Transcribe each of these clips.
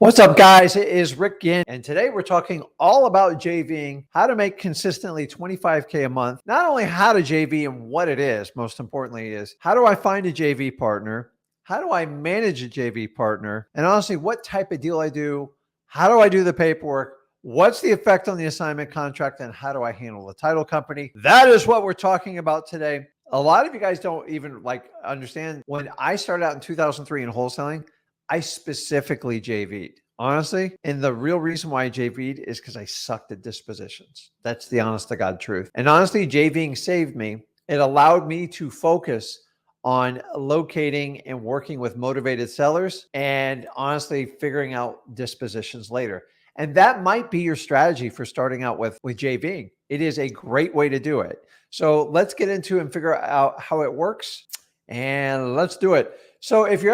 What's up, guys? It is Rick again, and today we're talking all about JVing, how to make consistently 25K a month. Not only how to JV and what it is, most importantly, is how do I find a JV partner? How do I manage a JV partner? And honestly, what type of deal I do? How do I do the paperwork? What's the effect on the assignment contract? And how do I handle the title company? That is what we're talking about today. A lot of you guys don't even understand. When I started out in 2003 in wholesaling, I specifically JV'd, honestly. And the real reason why I JV'd is because I sucked at dispositions. That's the honest to God truth. And honestly, JVing saved me. It allowed me to focus on locating and working with motivated sellers and honestly figuring out dispositions later. And that might be your strategy for starting out with JVing. It is a great way to do it. So let's get into and figure out how it works. And let's do it. So if you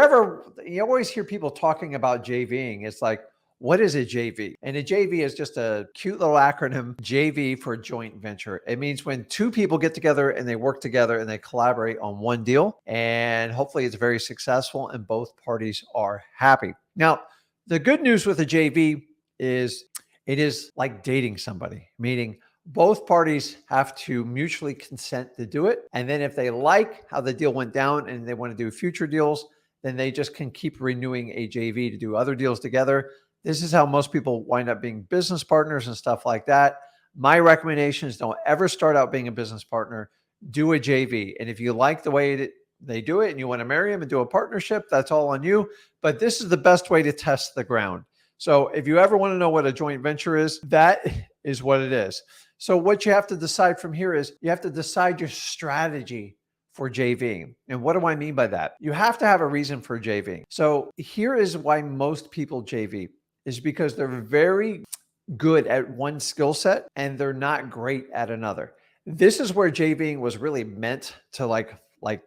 always hear people talking about JVing, it's like, what is a JV? And a JV is just a cute little acronym, JV for joint venture. It means when two people get together and they work together and they collaborate on one deal, and hopefully it's very successful and both parties are happy. Now, the good news with a JV is it is like dating somebody, meaning both parties have to mutually consent to do it. And then if they like how the deal went down and they want to do future deals, then they just can keep renewing a JV to do other deals together. This is how most people wind up being business partners and stuff like that. My recommendation is don't ever start out being a business partner. Do a JV. And if you like the way they do it and you want to marry them and do a partnership, that's all on you. But this is the best way to test the ground. So if you ever want to know what a joint venture is, that is what it is. So what you have to decide from here is you have to decide your strategy for JVing. And what do I mean by that? You have to have a reason for JVing. So here is why most people JV is because they're very good at one skill set and they're not great at another. This is where JVing was really meant to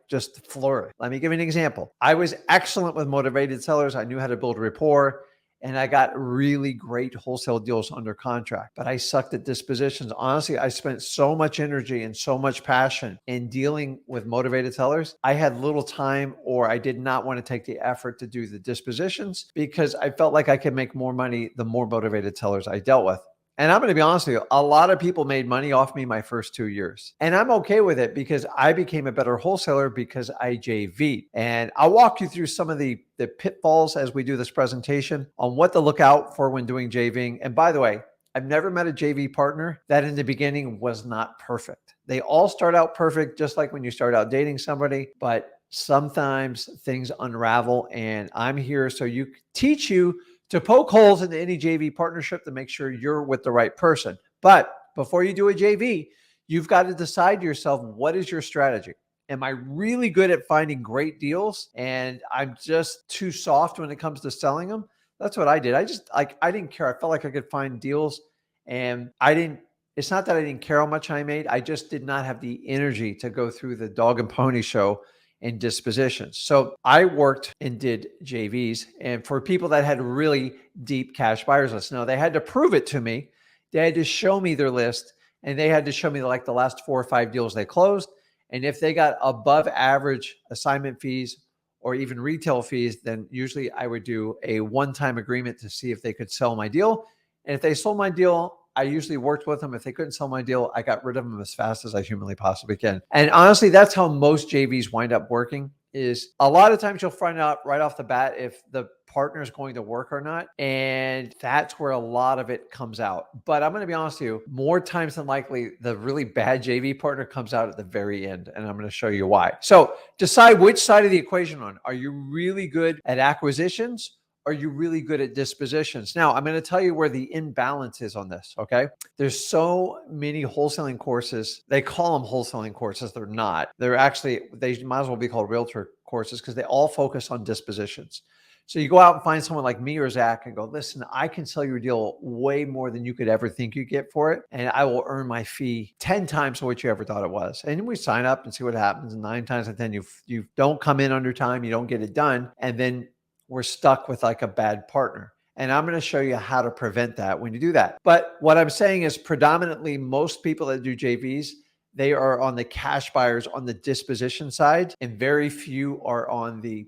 just flourish. Let me give you an example. I was excellent with motivated sellers. I knew how to build rapport. And I got really great wholesale deals under contract, but I sucked at dispositions. Honestly, I spent so much energy and so much passion in dealing with motivated sellers. I had little time, or I did not want to take the effort to do the dispositions because I felt like I could make more money the more motivated sellers I dealt with. And I'm going to be honest with you, a lot of people made money off me my first 2 years. And I'm okay with it because I became a better wholesaler because I JV'd. And I'll walk you through some of the pitfalls as we do this presentation on what to look out for when doing JVing. And by the way, I've never met a JV partner that in the beginning was not perfect. They all start out perfect, just like when you start out dating somebody, but sometimes things unravel. And I'm here so you teach you to poke holes into any JV partnership to make sure you're with the right person. But before you do a JV, you've got to decide to yourself, what is your strategy? Am I really good at finding great deals and I'm just too soft when it comes to selling them? That's what I did. I didn't care. I felt like I could find deals and it's not that I didn't care how much I made. I just did not have the energy to go through the dog and pony show and dispositions. So I worked and did JVs. And for people that had really deep cash buyers lists, now they had to prove it to me. They had to show me their list and they had to show me like the last 4 or 5 deals they closed. And if they got above average assignment fees or even retail fees, then usually I would do a one-time agreement to see if they could sell my deal. And if they sold my deal, I usually worked with them. If they couldn't sell my deal, I got rid of them as fast as I humanly possibly can. And honestly, that's how most JVs wind up working. Is a lot of times you'll find out right off the bat if the partner is going to work or not. And that's where a lot of it comes out. But I'm going to be honest with you, more times than likely, the really bad JV partner comes out at the very end. And I'm going to show you why. So decide which side of the equation on. Are you really good at acquisitions? Are you really good at dispositions? Now, I'm going to tell you where the imbalance is on this, okay? There's so many wholesaling courses. They call them wholesaling courses. They're not. They might as well be called realtor courses because they all focus on dispositions. So you go out and find someone like me or Zach and go, listen, I can sell your deal way more than you could ever think you get for it. And I will earn my fee 10 times what you ever thought it was. And we sign up and see what happens. And 9 times out of 10, you don't come in under time. You don't get it done. And then we're stuck with like a bad partner. And I'm going to show you how to prevent that when you do that. But what I'm saying is predominantly most people that do JVs, they are on the cash buyers on the disposition side and very few are on the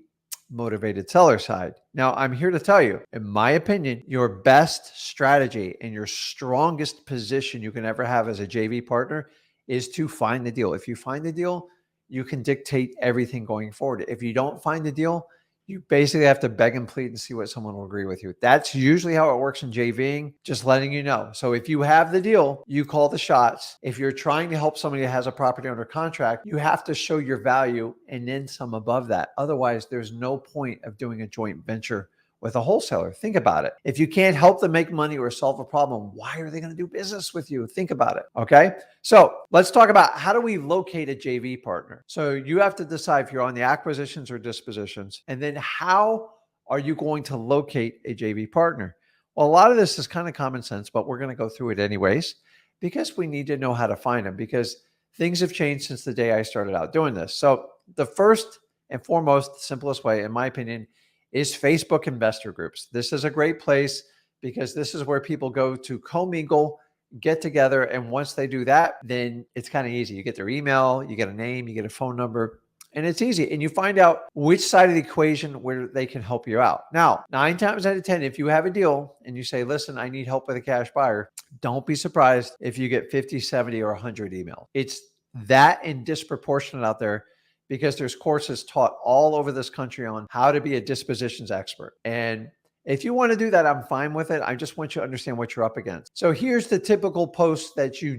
motivated seller side. Now, I'm here to tell you, in my opinion, your best strategy and your strongest position you can ever have as a JV partner is to find the deal. If you find the deal, you can dictate everything going forward. If you don't find the deal, you basically have to beg and plead and see what someone will agree with you. That's usually how it works in JVing, just letting you know. So if you have the deal, you call the shots. If you're trying to help somebody that has a property under contract, you have to show your value and then some above that. Otherwise, there's no point of doing a joint venture with a wholesaler. Think about it. If you can't help them make money or solve a problem, why are they going to do business with you? Think about it. Okay. So let's talk about how do we locate a JV partner? So you have to decide if you're on the acquisitions or dispositions, and then how are you going to locate a JV partner? Well, a lot of this is kind of common sense, but we're going to go through it anyways because we need to know how to find them because things have changed since the day I started out doing this. So the first and foremost, simplest way, in my opinion, is Facebook investor groups. This is a great place because this is where people go to commingle, get together. And once they do that, then it's kind of easy. You get their email, you get a name, you get a phone number, and it's easy. And you find out which side of the equation where they can help you out. Now, 9 times out of 10, if you have a deal and you say, listen, I need help with a cash buyer, don't be surprised if you get 50, 70, or 100 emails. It's that and disproportionate out there because there's courses taught all over this country on how to be a dispositions expert. And if you want to do that, I'm fine with it. I just want you to understand what you're up against. So here's the typical post that you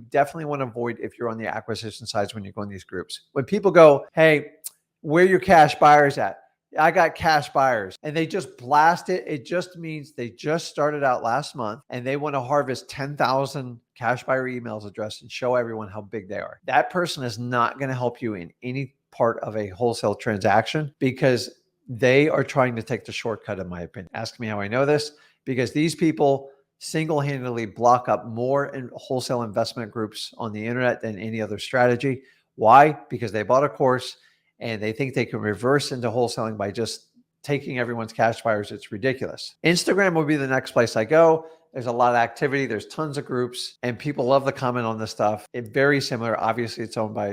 definitely want to avoid if you're on the acquisition sides when you go in these groups. When people go, hey, where are your cash buyers at? I got cash buyers, and they just blast it. It just means they just started out last month and they want to harvest 10,000 cash buyer emails addressed and show everyone how big they are. That person is not going to help you in any part of a wholesale transaction because they are trying to take the shortcut, in my opinion. Ask me how I know this, because these people single-handedly block up more in wholesale investment groups on the internet than any other strategy. Why? Because they bought a course and they think they can reverse into wholesaling by just taking everyone's cash buyers. It's ridiculous. Instagram will be the next place I go. There's a lot of activity. There's tons of groups and people love the comment on this stuff. It's very similar. Obviously, it's owned by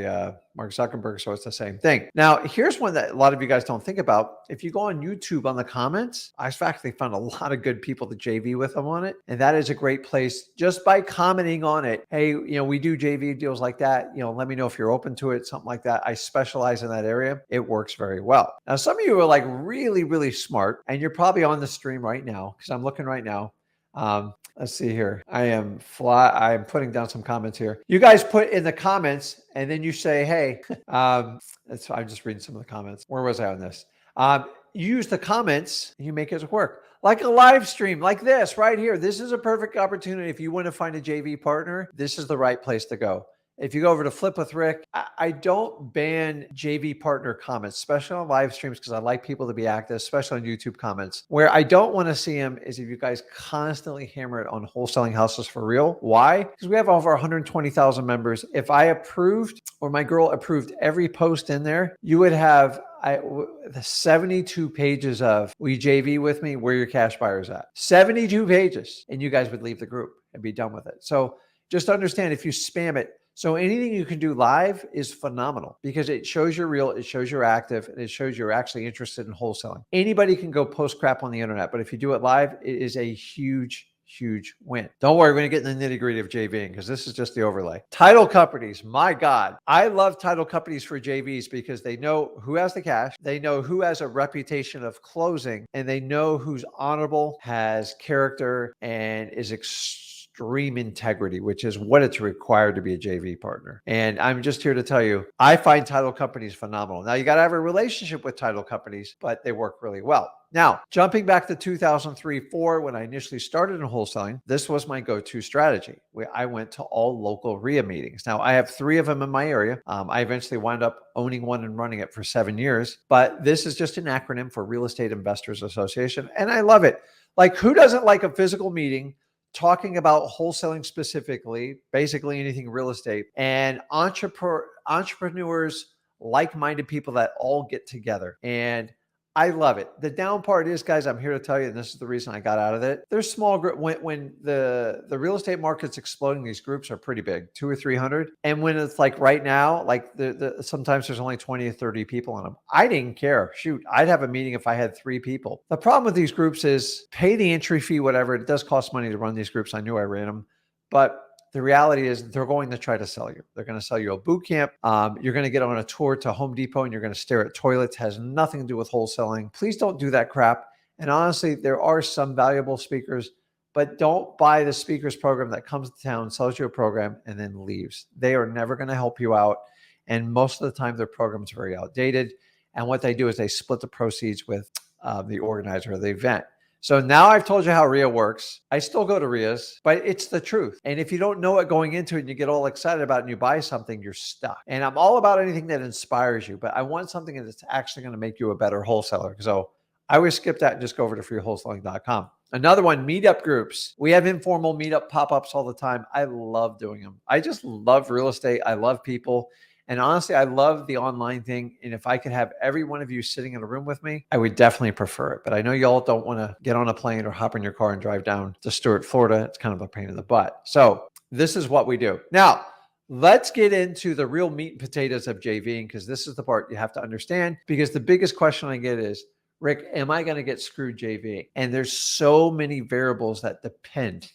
Mark Zuckerberg, so it's the same thing. Now, here's one that a lot of you guys don't think about. If you go on YouTube on the comments, I actually found a lot of good people to JV with them on it. And that is a great place just by commenting on it. Hey, we do JV deals like that. Let me know if you're open to it, something like that. I specialize in that area. It works very well. Now, some of you are like really, really smart, and you're probably on the stream right now because I'm looking right now. Let's see here. I'm putting down some comments here. You guys put in the comments and then you say, hey, I'm just reading some of the comments. Where was I on this? You use the comments and you make it work. Like a live stream like this right here. This is a perfect opportunity. If you want to find a JV partner, this is the right place to go. If you go over to Flip with Rick, I don't ban JV partner comments, especially on live streams, because I like people to be active, especially on YouTube comments. Where I don't want to see them is if you guys constantly hammer it on wholesaling houses for real. Why? Because we have over 120,000 members. If I approved or my girl approved every post in there, you would have the 72 pages of "Will you JV with me? Where your cash buyers at?" 72 pages, and you guys would leave the group and be done with it. So just understand if you spam it. So anything you can do live is phenomenal because it shows you're real, it shows you're active, and it shows you're actually interested in wholesaling. Anybody can go post crap on the internet, but if you do it live, it is a huge win. Don't worry, we're going to get in the nitty gritty of JVing because this is just the overlay. Title companies, my God. I love title companies for JVs because they know who has the cash, they know who has a reputation of closing, and they know who's honorable, has character, and is extreme integrity, which is what it's required to be a JV partner. And I'm just here to tell you, I find title companies phenomenal. Now, you got to have a relationship with title companies, but they work really well. Now, jumping back to 2003-04, when I initially started in wholesaling, this was my go-to strategy. I went to all local RIA meetings. Now, I have 3 of them in my area. I eventually wound up owning one and running it for 7 years. But this is just an acronym for Real Estate Investors Association. And I love it. Like, who doesn't like a physical meeting talking about wholesaling specifically, basically anything real estate, and entrepreneurs, like-minded people that all get together? And I love it. The down part is, guys, I'm here to tell you, and this is the reason I got out of it. There's small group when the real estate market's exploding, these groups are pretty big, 200 or 300. And when it's like right now, like sometimes there's only 20 or 30 people in them. I didn't care. Shoot, I'd have a meeting if I had 3 people. The problem with these groups is pay the entry fee, whatever. It does cost money to run these groups. I knew I ran them, but the reality is they're going to try to sell you. They're going to sell you a boot camp. You're going to get on a tour to Home Depot and you're going to stare at toilets. It has nothing to do with wholesaling. Please don't do that crap. And honestly, there are some valuable speakers, but don't buy the speakers program that comes to town, sells you a program, and then leaves. They are never going to help you out. And most of the time, their program's very outdated. And what they do is they split the proceeds with the organizer of the event. So now I've told you how RIA works. I still go to RIAs, but it's the truth. And if you don't know it going into it and you get all excited about it and you buy something, you're stuck. And I'm all about anything that inspires you, but I want something that's actually going to make you a better wholesaler. So I always skip that and just go over to freewholesaling.com. Another one, meetup groups. We have informal meetup pop-ups all the time. I love doing them. I just love real estate. I love people. And honestly, I love the online thing. And if I could have every one of you sitting in a room with me, I would definitely prefer it. But I know y'all don't want to get on a plane or hop in your car and drive down to Stuart, Florida. It's kind of a pain in the butt. So this is what we do. Now, let's get into the real meat and potatoes of JVing, because this is the part you have to understand. Because the biggest question I get is, Rick, am I going to get screwed JVing? And there's so many variables that depend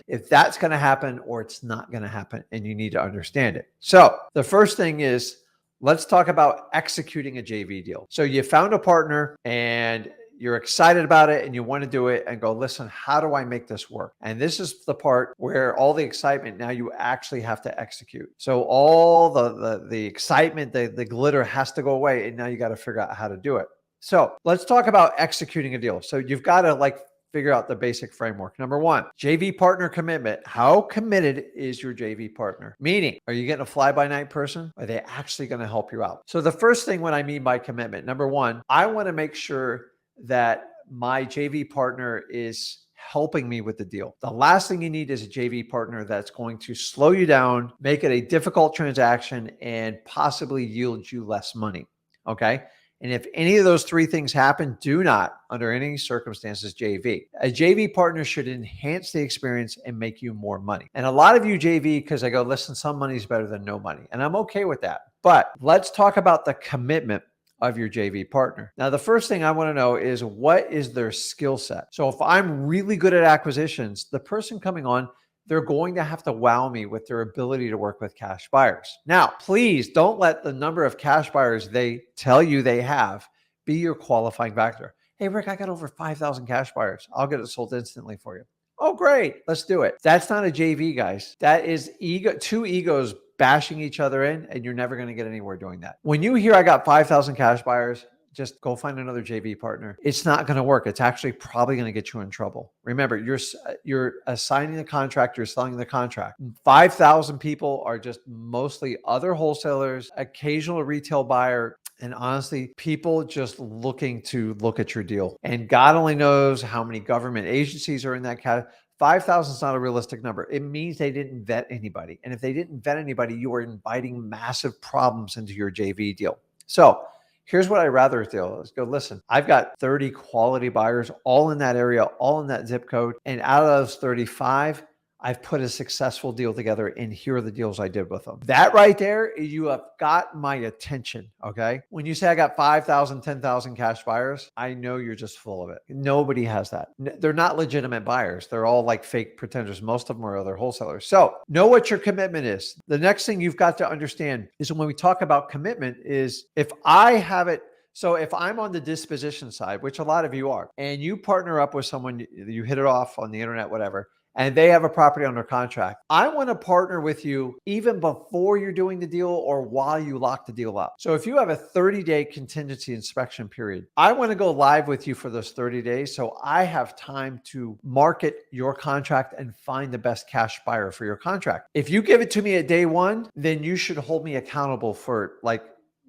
if that's going to happen or it's not going to happen, and you need to understand it. So the first thing is, let's talk about executing a JV deal. So you found a partner and you're excited about it and you want to do it and go, listen, how do I make this work? And this is the part where all the excitement, now you actually have to execute. So all the excitement, the glitter has to go away, and now you got to figure out how to do it. So let's talk about executing a deal. So you've got to figure out the basic framework. Number one, JV partner commitment. How committed is your JV partner? Meaning, are you getting a fly-by-night person? Are they actually going to help you out? So the first thing, what I mean by commitment, number one, I want to make sure that my JV partner is helping me with the deal. The last thing you need is a JV partner that's going to slow you down, make it a difficult transaction, and possibly yield you less money. Okay. And if any of those 3 things happen, do not, under any circumstances, JV. A JV partner should enhance the experience and make you more money. And a lot of you JV because I go, listen, some money is better than no money. And I'm okay with that. But let's talk about the commitment of your JV partner. Now, the first thing I want to know is, what is their skill set? So if I'm really good at acquisitions, the person coming on, they're going to have to wow me with their ability to work with cash buyers. Now, please don't let the number of cash buyers they tell you they have be your qualifying factor. Hey, Rick, I got over 5,000 cash buyers. I'll get it sold instantly for you. Oh, great. Let's do it. That's not a JV, guys. That is two egos bashing each other in, and you're never going to get anywhere doing that. When you hear I got 5,000 cash buyers, just go find another JV partner. It's not going to work. It's actually probably going to get you in trouble. Remember, you're assigning the contract, you're selling the contract. 5,000 people are just mostly other wholesalers, occasional retail buyer, and honestly, people just looking to look at your deal. And God only knows how many government agencies are in that category. 5,000 is not a realistic number. It means they didn't vet anybody. And if they didn't vet anybody, you are inviting massive problems into your JV deal. So here's what I rather do is go, listen, I've got 30 quality buyers all in that area, all in that zip code. And out of those 35, I've put a successful deal together, and here are the deals I did with them. That right there, you have got my attention, okay? When you say I got 5,000, 10,000 cash buyers, I know you're just full of it. Nobody has that. They're not legitimate buyers. They're all like fake pretenders. Most of them are other wholesalers. So know what your commitment is. The next thing you've got to understand is, when we talk about commitment, is if I have it. So if I'm on the disposition side, which a lot of you are, and you partner up with someone, you hit it off on the internet, whatever, and they have a property under contract, I want to partner with you even before you're doing the deal or while you lock the deal up. So if you have a 30-day contingency inspection period, I want to go live with you for those 30 days. So I have time to market your contract and find the best cash buyer for your contract. If you give it to me at day one, then you should hold me accountable for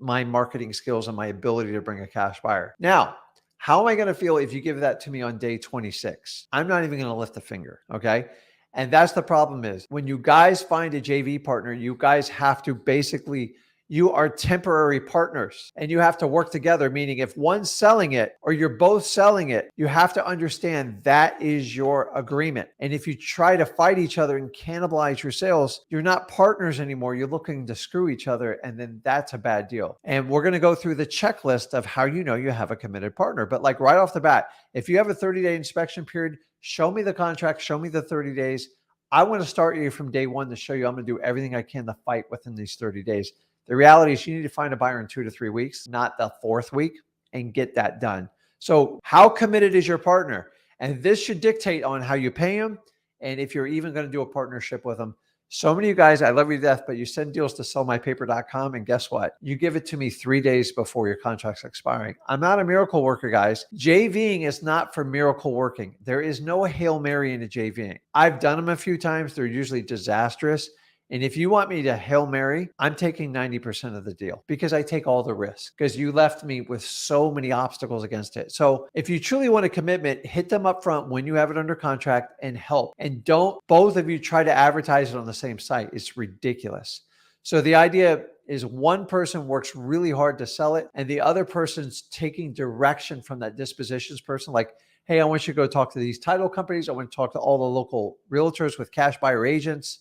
my marketing skills and my ability to bring a cash buyer. Now, how am I going to feel if you give that to me on day 26? I'm not even going to lift a finger. Okay. And that's the problem is, when you guys find a JV partner, you guys have to basically, You are temporary partners and you have to work together, meaning if one's selling it or you're both selling it, you have to understand that is your agreement. And if you try to fight each other and cannibalize your sales, you're not partners anymore. You're looking to screw each other. And then that's a bad deal. And we're going to go through the checklist of how you know you have a committed partner. But like right off the bat, if you have a 30-day inspection period, show me the contract, show me the 30 days. I want to start you from day one to show you I'm going to do everything I can to fight within these 30 days. The reality is you need to find a buyer in 2 to 3 weeks, not the 4th week, and get that done. So how committed is your partner? And this should dictate on how you pay them and if you're even going to do a partnership with them. So many of you guys, I love you to death, but you send deals to sellmypaper.com and guess what? You give it to me 3 days before your contract's expiring. I'm not a miracle worker, guys. JVing is not for miracle working. There is no Hail Mary in a JVing. I've done them a few times. They're usually disastrous. And if you want me to Hail Mary, I'm taking 90% of the deal because I take all the risk because you left me with so many obstacles against it. So if you truly want a commitment, hit them up front when you have it under contract and help. And don't both of you try to advertise it on the same site. It's ridiculous. So the idea is one person works really hard to sell it and the other person's taking direction from that dispositions person. Like, hey, I want you to go talk to these title companies. I want to talk to all the local realtors with cash buyer agents.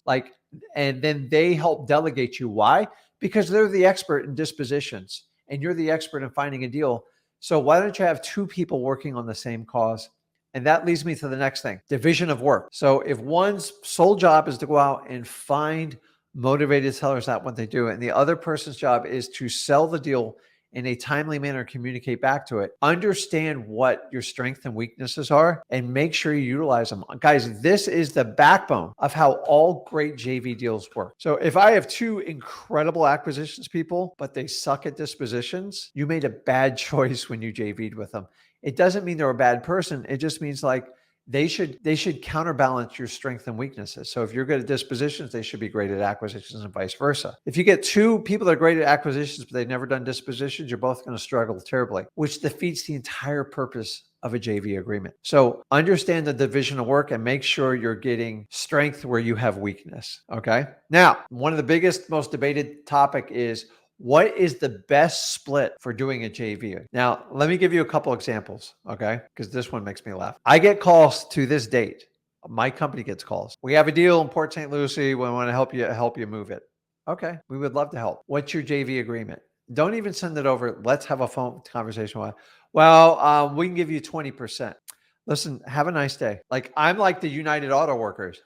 And then they help delegate you. Why? Because they're the expert in dispositions and you're the expert in finding a deal. So why don't you have 2 people working on the same cause? And that leads me to the next thing, division of work. So if one's sole job is to go out and find motivated sellers, that's what they do. And the other person's job is to sell the deal in a timely manner, communicate back to it, understand what your strengths and weaknesses are, and make sure you utilize them. Guys, this is the backbone of how all great JV deals work. So if I have 2 incredible acquisitions people, but they suck at dispositions, you made a bad choice when you JV'd with them. It doesn't mean they're a bad person. It just means like, they should counterbalance your strengths and weaknesses. So if you're good at dispositions, they should be great at acquisitions and vice versa. If you get 2 people that are great at acquisitions, but they've never done dispositions, you're both going to struggle terribly, which defeats the entire purpose of a JV agreement. So understand the division of work and make sure you're getting strength where you have weakness. Okay. Now, one of the biggest, most debated topic is what is the best split for doing a JV? Now, let me give you a couple examples, okay? Because this one makes me laugh. I get calls to this date. My company gets calls. We have a deal in Port St. Lucie. We want to help you move it. Okay, we would love to help. What's your JV agreement? Don't even send it over. Let's have a phone conversation. Well, we can give you 20%. Listen, have a nice day. Like, I'm like the United Auto Workers.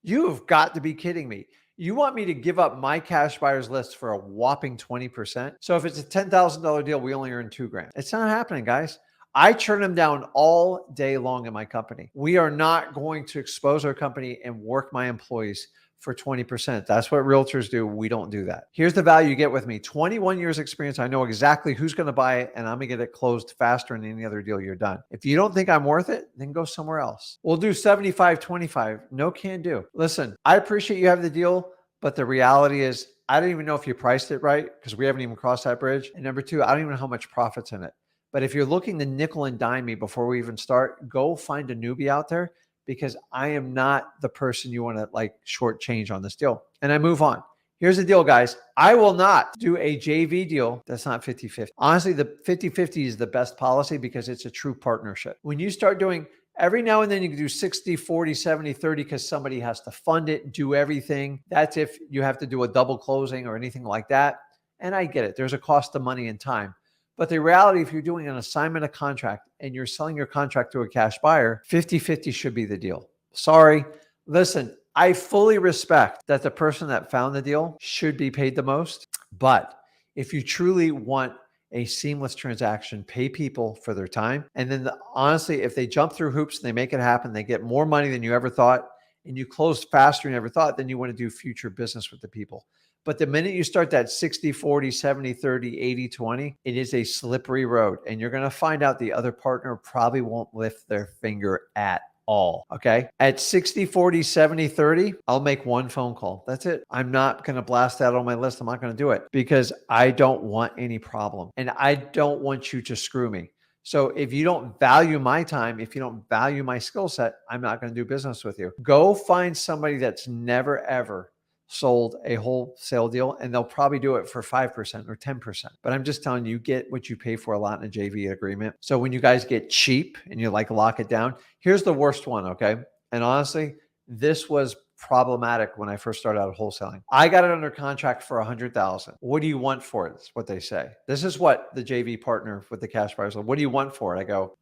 You've got to be kidding me. You want me to give up my cash buyers list for a whopping 20%? So if it's a $10,000 deal, we only earn $2,000. It's not happening, guys. I turn them down all day long in my company. We are not going to expose our company and work my employees for 20%. That's what realtors do. We don't do that. Here's the value you get with me. 21 years experience. I know exactly who's going to buy it and I'm going to get it closed faster than any other deal you're done. If you don't think I'm worth it, then go somewhere else. We'll do 75, 25. No can do. Listen, I appreciate you have the deal, but the reality is I don't even know if you priced it right because we haven't even crossed that bridge. And number 2, I don't even know how much profit's in it. But if you're looking to nickel and dime me before we even start, go find a newbie out there because I am not the person you want to like shortchange on this deal. And I move on. Here's the deal, guys. I will not do a JV deal that's not 50-50. Honestly, the 50-50 is the best policy because it's a true partnership. When you start doing every now and then you can do 60, 40, 70, 30 because somebody has to fund it, do everything. That's if you have to do a double closing or anything like that. And I get it. There's a cost of money and time. But the reality, if you're doing an assignment of contract and you're selling your contract to a cash buyer, 50-50 should be the deal. Sorry. Listen, I fully respect that the person that found the deal should be paid the most. But if you truly want a seamless transaction, pay people for their time. And then honestly, if they jump through hoops and they make it happen, they get more money than you ever thought, and you close faster than you ever thought, then you want to do future business with the people. But the minute you start that 60, 40, 70, 30, 80, 20, it is a slippery road. And you're going to find out the other partner probably won't lift their finger at all. Okay. At 60, 40, 70, 30, I'll make one phone call. That's it. I'm not going to blast that on my list. I'm not going to do it because I don't want any problem. And I don't want you to screw me. So if you don't value my time, if you don't value my skill set, I'm not going to do business with you. Go find somebody that's never, ever sold a wholesale deal, and they'll probably do it for 5% or 10%. But I'm just telling you, you get what you pay for a lot in a JV agreement. So when you guys get cheap and you like lock it down, here's the worst one, okay? And honestly, this was problematic when I first started out wholesaling. I got it under contract for 100,000. What do you want for it? Is what they say. This is what the JV partner with the cash buyers, what do you want for it? I go,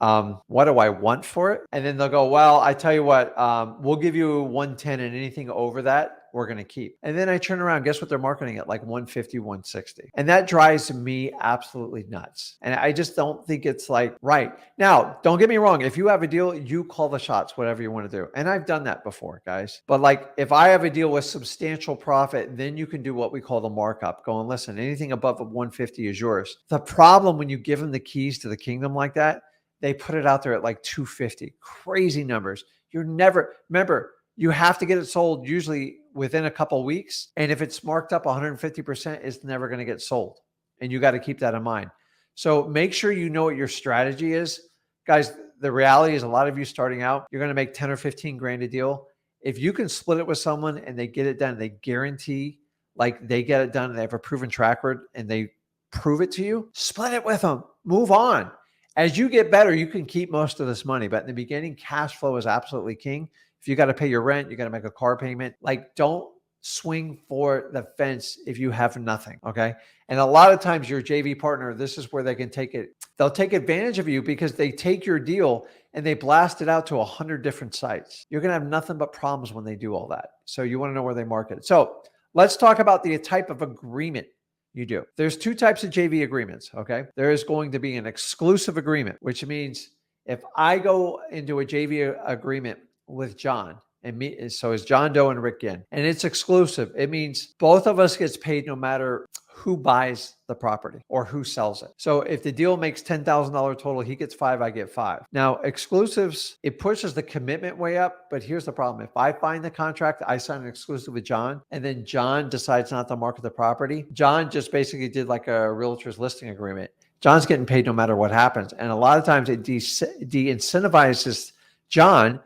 what do I want for it? And then they'll go, well, I tell you what, we'll give you 110, and anything over that, we're going to keep. And then I turn around, guess what they're marketing at? Like 150, 160. And that drives me absolutely nuts. And I just don't think it's like right. Now, don't get me wrong. If you have a deal, you call the shots, whatever you want to do. And I've done that before, guys. But like if I have a deal with substantial profit, then you can do what we call the markup. Going, listen, anything above 150 is yours. The problem when you give them the keys to the kingdom like that, they put it out there at like 250. Crazy numbers. You're never, remember, you have to get it sold usually within a couple of weeks. And if it's marked up 150%, it's never going to get sold. And you got to keep that in mind. So make sure you know what your strategy is. Guys, the reality is a lot of you starting out, you're going to make 10 or 15 grand a deal. If you can split it with someone and they get it done, they guarantee like they get it done and they have a proven track record and they prove it to you, split it with them, move on. As you get better, you can keep most of this money. But in the beginning, cash flow is absolutely king. If you got to pay your rent, you got to make a car payment. Like don't swing for the fence if you have nothing. Okay. And a lot of times your JV partner, this is where they can take it. They'll take advantage of you because they take your deal and they blast it out to 100 different sites. You're going to have nothing but problems when they do all that. So you want to know where they market it. So let's talk about the type of agreement you do. There's two types of JV agreements. Okay. There is going to be an exclusive agreement, which means if I go into a JV agreement with John and me, so is John Doe and Rick Ginn, and it's exclusive. It means both of us gets paid no matter who buys the property or who sells it. So if the deal makes $10,000 total, he gets 5, I get 5. Now exclusives, it pushes the commitment way up, but here's the problem. If I find the contract, I sign an exclusive with John, and then John decides not to market the property. John just basically did like a realtor's listing agreement. John's getting paid no matter what happens. And a lot of times it de-incentivizes John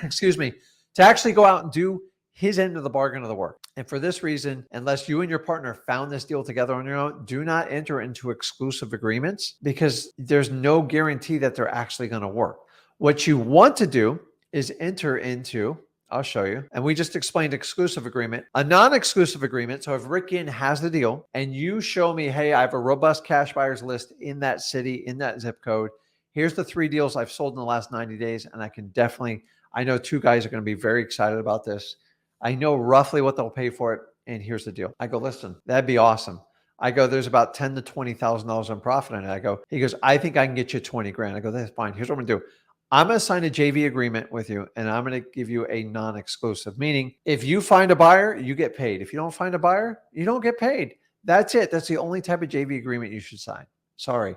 excuse me, to actually go out and do his end of the bargain of the work. And for this reason, unless you and your partner found this deal together on your own, do not enter into exclusive agreements because there's no guarantee that they're actually going to work. What you want to do is enter into, I'll show you. And we just explained exclusive agreement, a non-exclusive agreement. So if Rick Ginn has the deal and you show me, hey, I have a robust cash buyers list in that city, in that zip code. Here's the 3 deals I've sold in the last 90 days. And I know 2 guys are going to be very excited about this. I know roughly what they'll pay for it. And here's the deal. I go, listen, that'd be awesome. I go, there's about $10,000 to $20,000 in profit in it. He goes, I think I can get you 20 grand. I go, that's fine. Here's what I'm going to do. I'm going to sign a JV agreement with you and I'm going to give you a non-exclusive, meaning if you find a buyer, you get paid. If you don't find a buyer, you don't get paid. That's it. That's the only type of JV agreement you should sign. Sorry.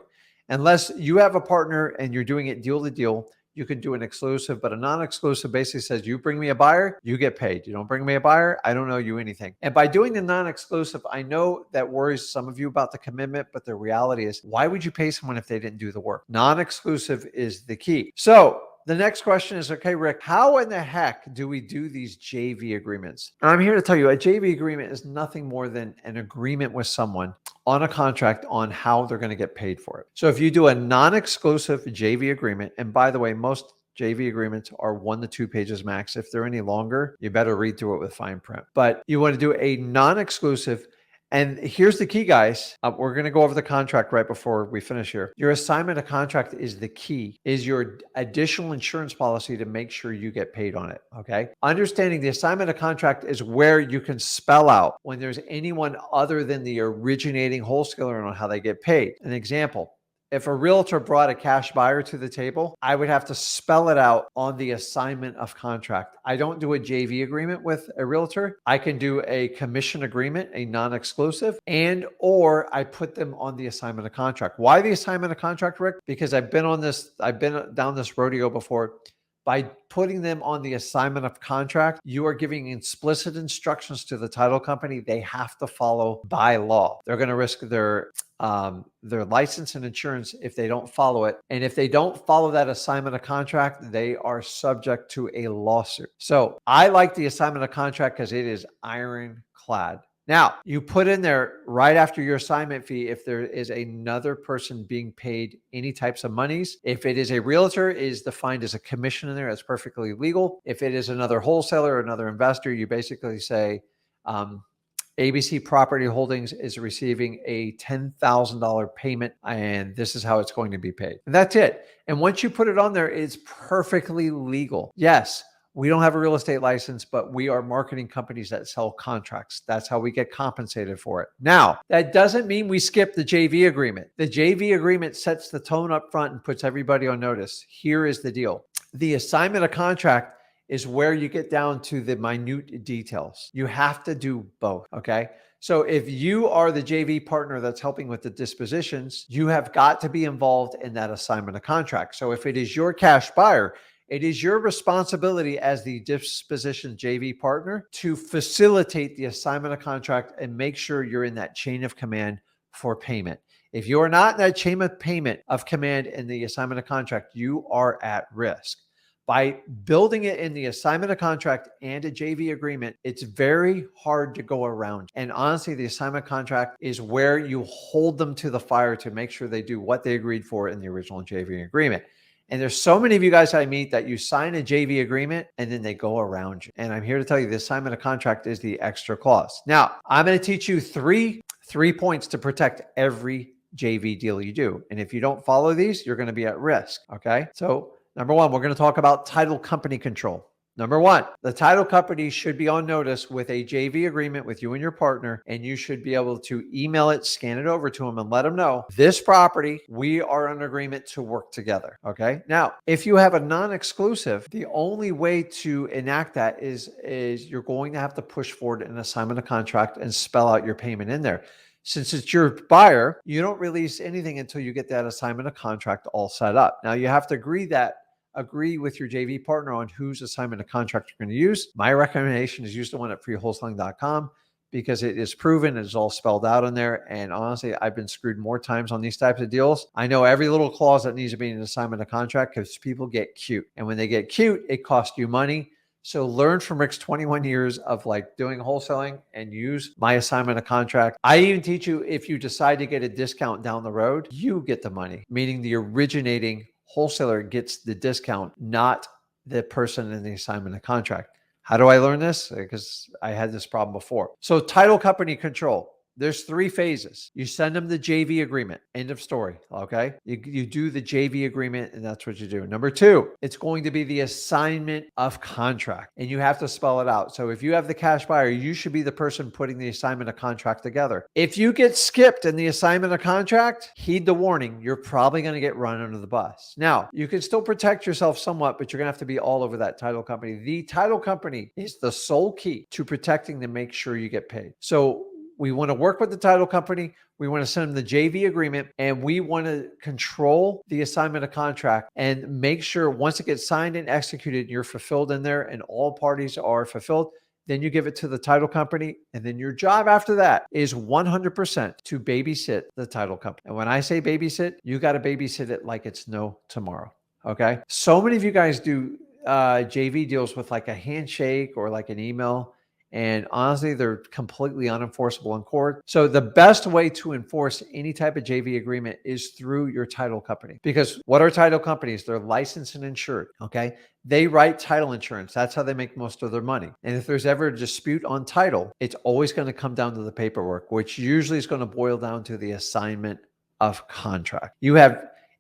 Unless you have a partner and you're doing it deal to deal, you can do an exclusive, but a non-exclusive basically says you bring me a buyer, you get paid. You don't bring me a buyer, I don't owe you anything. And by doing the non-exclusive, I know that worries some of you about the commitment, but the reality is, why would you pay someone if they didn't do the work? Non-exclusive is the key. So the next question is, okay, Rick, how in the heck do we do these JV agreements? And I'm here to tell you a JV agreement is nothing more than an agreement with someone on a contract on how they're going to get paid for it. So if you do a non-exclusive JV agreement, and by the way, most JV agreements are 1 to 2 pages max. If they're any longer, you better read through it with fine print. But you want to do a non-exclusive. And here's the key, guys. We're going to go over the contract right before we finish here. Your assignment of contract is the key, is your additional insurance policy to make sure you get paid on it, okay? Understanding the assignment of contract is where you can spell out when there's anyone other than the originating wholesaler on how they get paid. An example. If a realtor brought a cash buyer to the table, I would have to spell it out on the assignment of contract. I don't do a JV agreement with a realtor. I can do a commission agreement, a non-exclusive, and or I put them on the assignment of contract. Why the assignment of contract, Rick? Because I've been down this rodeo before. By putting them on the assignment of contract, you are giving explicit instructions to the title company they have to follow by law. They're going to risk their license and insurance if they don't follow it. And if they don't follow that assignment of contract, they are subject to a lawsuit. So I like the assignment of contract because it is ironclad. Now, you put in there right after your assignment fee if there is another person being paid any types of monies. If it is a realtor, it is defined as a commission in there. That's perfectly legal. If it is another wholesaler or another investor, you basically say, ABC Property Holdings is receiving a $10,000 payment, and this is how it's going to be paid. And that's it. And once you put it on there, it's perfectly legal. Yes, we don't have a real estate license, but we are marketing companies that sell contracts. That's how we get compensated for it. Now, that doesn't mean we skip the JV agreement. The JV agreement sets the tone up front and puts everybody on notice. Here is the deal. The assignment of contract is where you get down to the minute details. You have to do both, okay? So if you are the JV partner that's helping with the dispositions, you have got to be involved in that assignment of contract. So if it is your cash buyer, it is your responsibility as the disposition JV partner to facilitate the assignment of contract and make sure you're in that chain of command for payment. If you are not in that chain of payment of command in the assignment of contract, you are at risk. By building it in the assignment of contract and a JV agreement, it's very hard to go around. And honestly, the assignment contract is where you hold them to the fire to make sure they do what they agreed for in the original JV agreement. And there's so many of you guys I meet that you sign a JV agreement and then they go around you. And I'm here to tell you the assignment of contract is the extra clause. Now, I'm going to teach you three points to protect every JV deal you do. And if you don't follow these, you're going to be at risk. Okay. So number one, we're going to talk about title company control. Number one, the title company should be on notice with a JV agreement with you and your partner, and you should be able to email it, scan it over to them, and let them know this property, we are in agreement to work together. Okay. Now, if you have a non-exclusive, the only way to enact that is you're going to have to push forward an assignment of contract and spell out your payment in there. Since it's your buyer, you don't release anything until you get that assignment of contract all set up. Now you have to agree with your JV partner on whose assignment of contract you're going to use. My recommendation is use the one at freewholesaling.com because it is proven. It's all spelled out in there. And honestly, I've been screwed more times on these types of deals. I know every little clause that needs to be in an assignment of contract because people get cute. And when they get cute, it costs you money. So learn from Rick's 21 years of like doing wholesaling and use my assignment of contract. I even teach you if you decide to get a discount down the road, you get the money, meaning the originating wholesaler gets the discount, not the person in the assignment of contract. How do I learn this? Because I had this problem before. So title company control. There's 3 phases. You send them the JV agreement. End of story. Okay. You do the JV agreement and that's what you do. Number 2, it's going to be the assignment of contract and you have to spell it out. So if you have the cash buyer, you should be the person putting the assignment of contract together. If you get skipped in the assignment of contract, heed the warning. You're probably going to get run under the bus. Now, you can still protect yourself somewhat, but you're going to have to be all over that title company. The title company is the sole key to protecting to make sure you get paid. So we want to work with the title company. We want to send them the JV agreement and we want to control the assignment of contract and make sure once it gets signed and executed, you're fulfilled in there and all parties are fulfilled. Then you give it to the title company. And then your job after that is 100% to babysit the title company. And when I say babysit, you got to babysit it like it's no tomorrow. Okay. So many of you guys do JV deals with like a handshake or like an email. And honestly, they're completely unenforceable in court. So the best way to enforce any type of JV agreement is through your title company. Because what are title companies? They're licensed and insured, okay? They write title insurance. That's how they make most of their money. And if there's ever a dispute on title, it's always going to come down to the paperwork, which usually is going to boil down to the assignment of contract.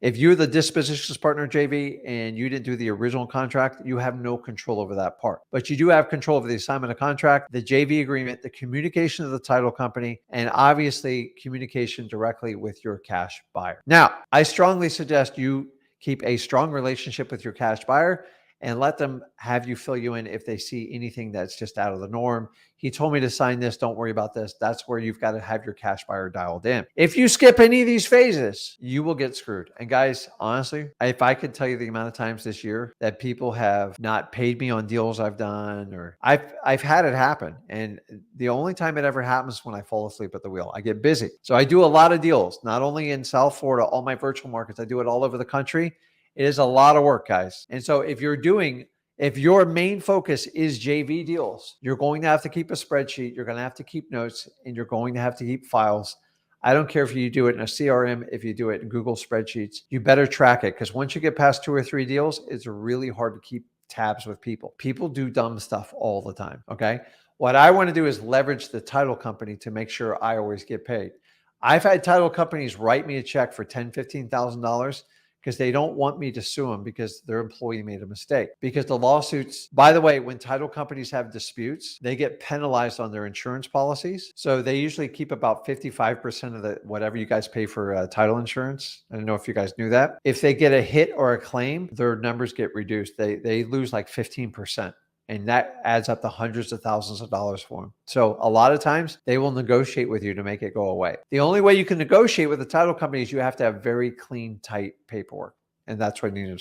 If you're the dispositions partner JV and you didn't do the original contract, you have no control over that part. But you do have control over the assignment of contract, the JV agreement, the communication of the title company, and obviously communication directly with your cash buyer. Now, I strongly suggest you keep a strong relationship with your cash buyer and let them have you fill you in if they see anything that's just out of the norm. He told me to sign this. Don't worry about this. That's where you've got to have your cash buyer dialed in. If you skip any of these phases, you will get screwed. And guys, honestly, if I could tell you the amount of times this year that people have not paid me on deals I've done, or I've had it happen. And the only time it ever happens is when I fall asleep at the wheel. I get busy. So I do a lot of deals, not only in South Florida, all my virtual markets, I do it all over the country. It is a lot of work, guys. And so if your main focus is JV deals, you're going to have to keep a spreadsheet, you're going to have to keep notes, and you're going to have to keep files. I don't care if you do it in a CRM, if you do it in Google spreadsheets, you better track it, because once you get past 2 or 3 deals, it's really hard to keep tabs with people. People do dumb stuff all the time, okay? What I want to do is leverage the title company to make sure I always get paid. I've had title companies write me a check for $10,000, $15,000 because they don't want me to sue them because their employee made a mistake. Because the lawsuits, by the way, when title companies have disputes, they get penalized on their insurance policies. So they usually keep about 55% of the whatever you guys pay for title insurance. I don't know if you guys knew that. If they get a hit or a claim, their numbers get reduced. They lose like 15%. And that adds up to hundreds of thousands of dollars for them. So a lot of times they will negotiate with you to make it go away. The only way you can negotiate with the title company is you have to have very clean, tight paperwork. And that's what you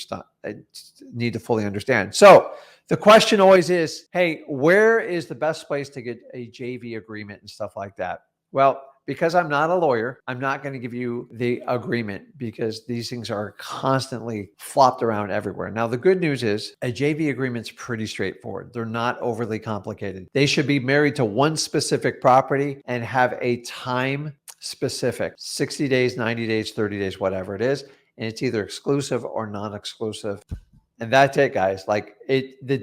need to fully understand. So the question always is, hey, where is the best place to get a JV agreement and stuff like that? Well, because I'm not a lawyer, I'm not going to give you the agreement, because these things are constantly flopped around everywhere. Now, the good news is a JV agreement's pretty straightforward. They're not overly complicated. They should be married to one specific property and have a time specific, 60 days, 90 days, 30 days, whatever it is. And it's either exclusive or non-exclusive. And that's it, guys. Like the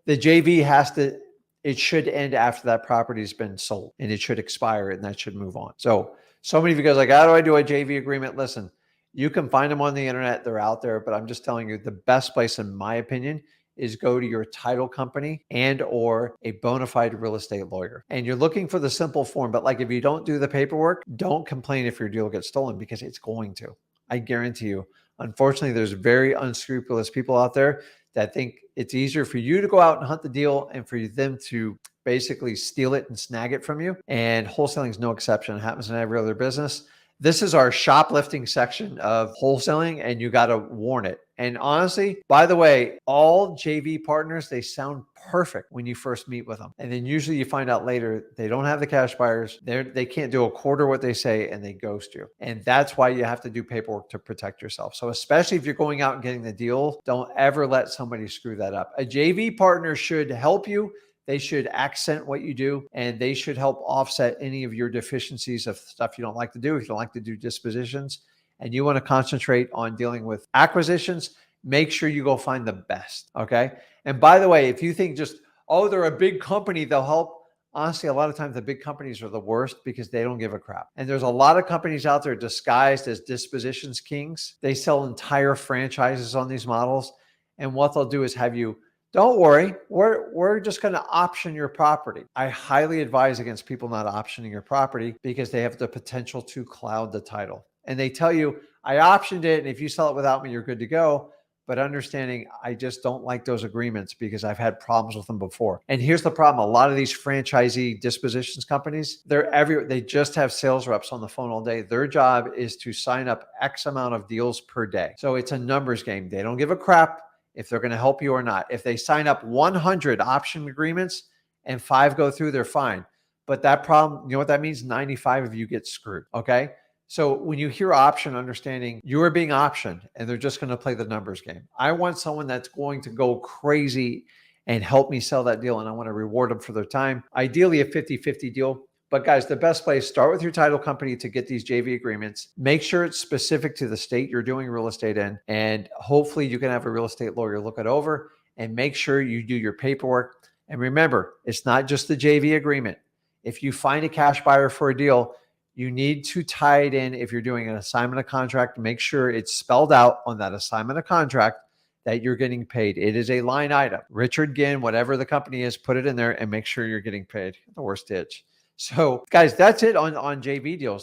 JV it should end after that property has been sold, and it should expire, and that should move on. So many of you guys are like, how do I do a JV agreement? Listen, you can find them on the internet. They're out there, but I'm just telling you the best place, in my opinion, is go to your title company and or a bona fide real estate lawyer. And you're looking for the simple form, but like if you don't do the paperwork, don't complain if your deal gets stolen, because it's going to. I guarantee you. Unfortunately, there's very unscrupulous people out there that think it's easier for you to go out and hunt the deal and for them to basically steal it and snag it from you. And wholesaling is no exception. It happens in every other business. This is our shoplifting section of wholesaling, and you got to warn it. And honestly, by the way, all JV partners, they sound perfect when you first meet with them. And then usually you find out later they don't have the cash buyers. They can't do a quarter what they say, and they ghost you. And that's why you have to do paperwork to protect yourself. So especially if you're going out and getting the deal, don't ever let somebody screw that up. A JV partner should help you. They should accent what you do, and they should help offset any of your deficiencies of stuff you don't like to do. If you don't like to do dispositions and you want to concentrate on dealing with acquisitions, make sure you go find the best. Okay. And by the way, if you think just, oh, they're a big company, they'll help. Honestly, a lot of times the big companies are the worst because they don't give a crap. And there's a lot of companies out there disguised as dispositions kings. They sell entire franchises on these models. And what they'll do is have you, don't worry, we're just going to option your property. I highly advise against people not optioning your property because they have the potential to cloud the title. And they tell you, I optioned it, and if you sell it without me, you're good to go. But understanding, I just don't like those agreements because I've had problems with them before. And here's the problem. A lot of these franchisee dispositions companies, they just have sales reps on the phone all day. Their job is to sign up X amount of deals per day. So it's a numbers game. They don't give a crap if they're going to help you or not. If they sign up 100 option agreements and 5 go through, they're fine. But that problem, you know what that means? 95 of you get screwed. Okay. So when you hear option, understanding you are being optioned and they're just going to play the numbers game. I want someone that's going to go crazy and help me sell that deal. And I want to reward them for their time. Ideally a 50-50 deal. But guys, the best place, start with your title company to get these JV agreements. Make sure it's specific to the state you're doing real estate in. And hopefully you can have a real estate lawyer look it over and make sure you do your paperwork. And remember, it's not just the JV agreement. If you find a cash buyer for a deal, you need to tie it in. If you're doing an assignment of contract, make sure it's spelled out on that assignment of contract that you're getting paid. It is a line item. Richard Ginn, whatever the company is, put it in there and make sure you're getting paid. The worst ditch. So guys, that's it on JV deals.